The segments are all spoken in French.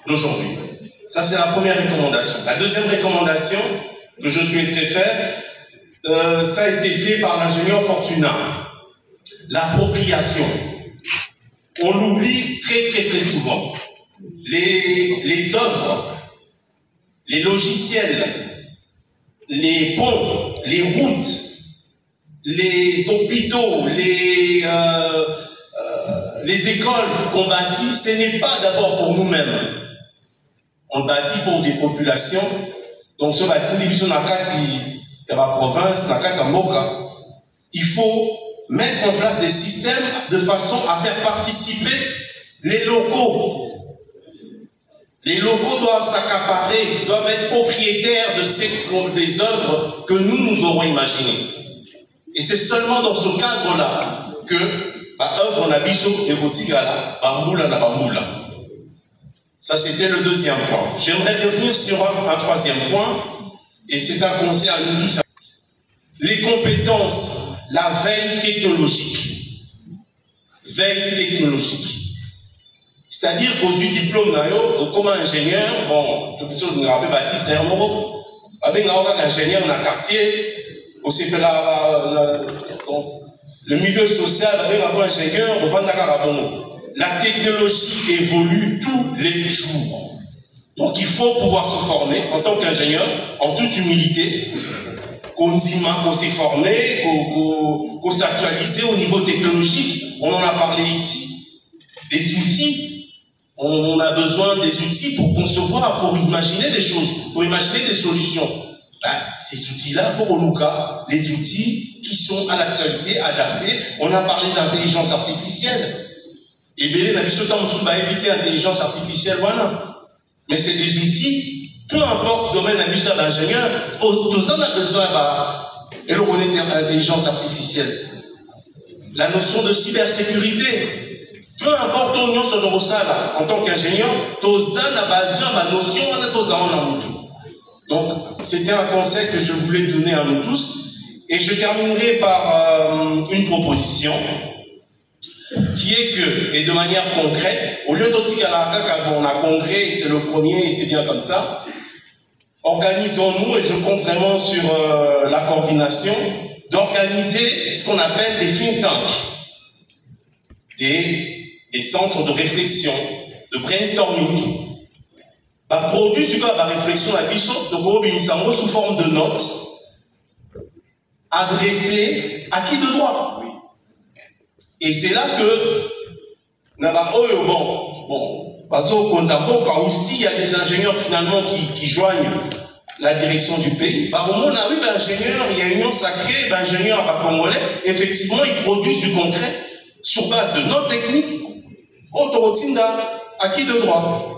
d'aujourd'hui. Ça, c'est la première recommandation. La deuxième recommandation que je souhaiterais faire, ça a été fait par l'ingénieur Fortuna. L'appropriation. On l'oublie très souvent. Les œuvres, les logiciels, les ponts, les routes, les hôpitaux, les écoles qu'on bâtit, ce n'est pas d'abord pour nous-mêmes. On bâtit pour des populations. Donc ce bâtiment, il y a la province, la Moka. Il faut mettre en place des systèmes de façon à faire participer les locaux. Les locaux doivent s'accaparer, doivent être propriétaires des œuvres que nous aurons imaginées. Et c'est seulement dans ce cadre-là que l'œuvre Nabiso et Botigala, Bamboula na Bamboula. Ça, c'était le deuxième point. J'aimerais revenir sur un troisième point, et c'est un conseil à nous tous. Les compétences, la veille technologique. Veille technologique. C'est-à-dire qu'aux diplômes, comme ingénieur, bon, tout ça, nous avons un titre, avec un ingénieur dans le quartier, aussi que le milieu social, avec un ingénieur, on va la technologie évolue tous les jours. Donc il faut pouvoir se former en tant qu'ingénieur, en toute humilité, qu'on s'y former, qu'on s'actualise au niveau technologique. On en a parlé ici. Des outils. On a besoin des outils pour concevoir, pour imaginer des choses, pour imaginer des solutions. Ces outils-là, il faut qu'on nous cas les outils qui sont à l'actualité, adaptés. On a parlé d'intelligence artificielle. Et bien, on a éviter l'intelligence artificielle, voilà. Mais c'est des outils, peu importe le domaine d'ingénieur, tout ça on a besoin et l'on connaît l'intelligence artificielle. La notion de cybersécurité. Peu importe où nous sommes en tant qu'ingénieur, tout ça a besoin de la notion de. Donc, c'était un conseil que je voulais donner à nous tous. Et je terminerai par une proposition qui est que, et de manière concrète, au lieu quand on a congrès, c'est le premier, et c'est bien comme ça, organisons-nous, et je compte vraiment sur la coordination, d'organiser ce qu'on appelle des think tanks, des centres de réflexion, de brainstorming, produit sur la réflexion à Bissot, sous forme de notes, adressées à qui de droit. Et c'est là que, parce aussi il y a des ingénieurs finalement qui joignent la direction du pays. Au moment où on a eu ingénieur, il y a une union sacrée d'ingénieurs à congolais, effectivement ils produisent du concret sur base de notes techniques, à qui de droit.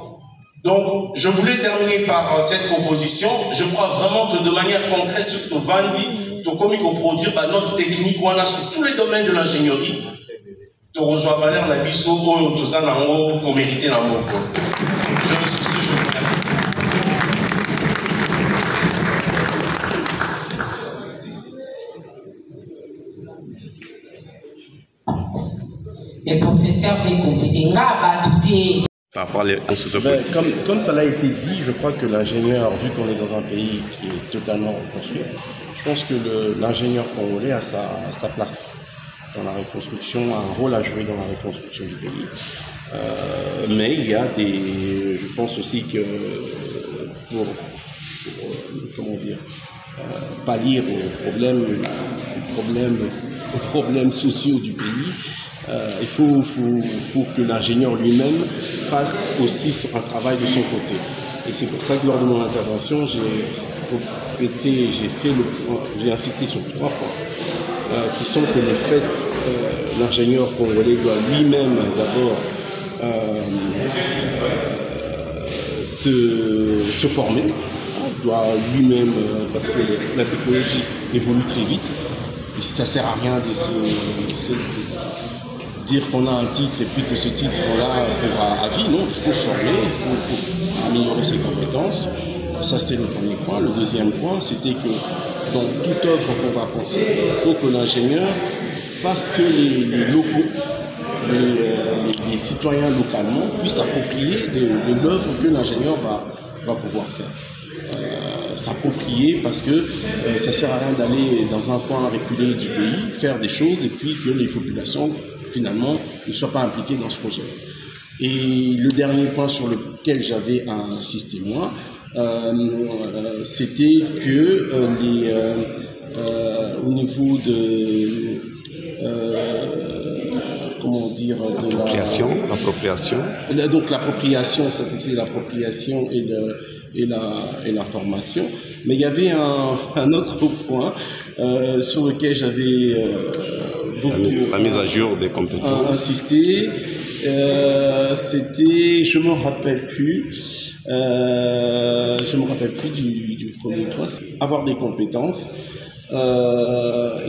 Donc, je voulais terminer par cette proposition. Je crois vraiment que de manière concrète, ce que Vandi, de comique au produire, notre technique, on a sur tous les domaines de l'ingénierie, de rejoindre Valère Nabiso, pour mériter l'amour. Je vous remercie. Les professeurs veulent compléter. Comme ça l'a été dit, je crois que l'ingénieur, vu qu'on est dans un pays qui est totalement reconstruit, je pense que l'ingénieur congolais a sa place dans la reconstruction, a un rôle à jouer dans la reconstruction du pays. Mais il y a je pense aussi que pour pallier aux problèmes sociaux du pays, il faut que l'ingénieur lui-même fasse aussi un travail de son côté. Et c'est pour ça que lors de mon intervention, j'ai insisté sur 3 points, qui sont que le fait l'ingénieur congolais doit lui-même d'abord se former, doit lui-même, parce que la technologie évolue très vite, et ça ne sert à rien de dire qu'on a un titre et puis que ce titre-là pour à vie. Non, il faut se former, il faut améliorer ses compétences. Ça, c'était le premier point. Le deuxième point, c'était que dans toute œuvre qu'on va penser, il faut que l'ingénieur fasse que les locaux les citoyens localement puissent s'approprier de l'œuvre que l'ingénieur va pouvoir faire. S'approprier parce que ça ne sert à rien d'aller dans un coin reculé du pays, faire des choses et puis que les populations finalement ne soient pas impliquées dans ce projet. Et le dernier point sur lequel j'avais insisté moi, c'était que au niveau de comment dire, de l'appropriation. Donc l'appropriation, c'est l'appropriation et la formation. Mais il y avait un autre point sur lequel j'avais beaucoup la mise à jour des compétences. Insisté. C'était, je me rappelle plus du premier point. Avoir des compétences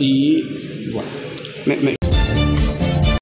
et voilà. Mais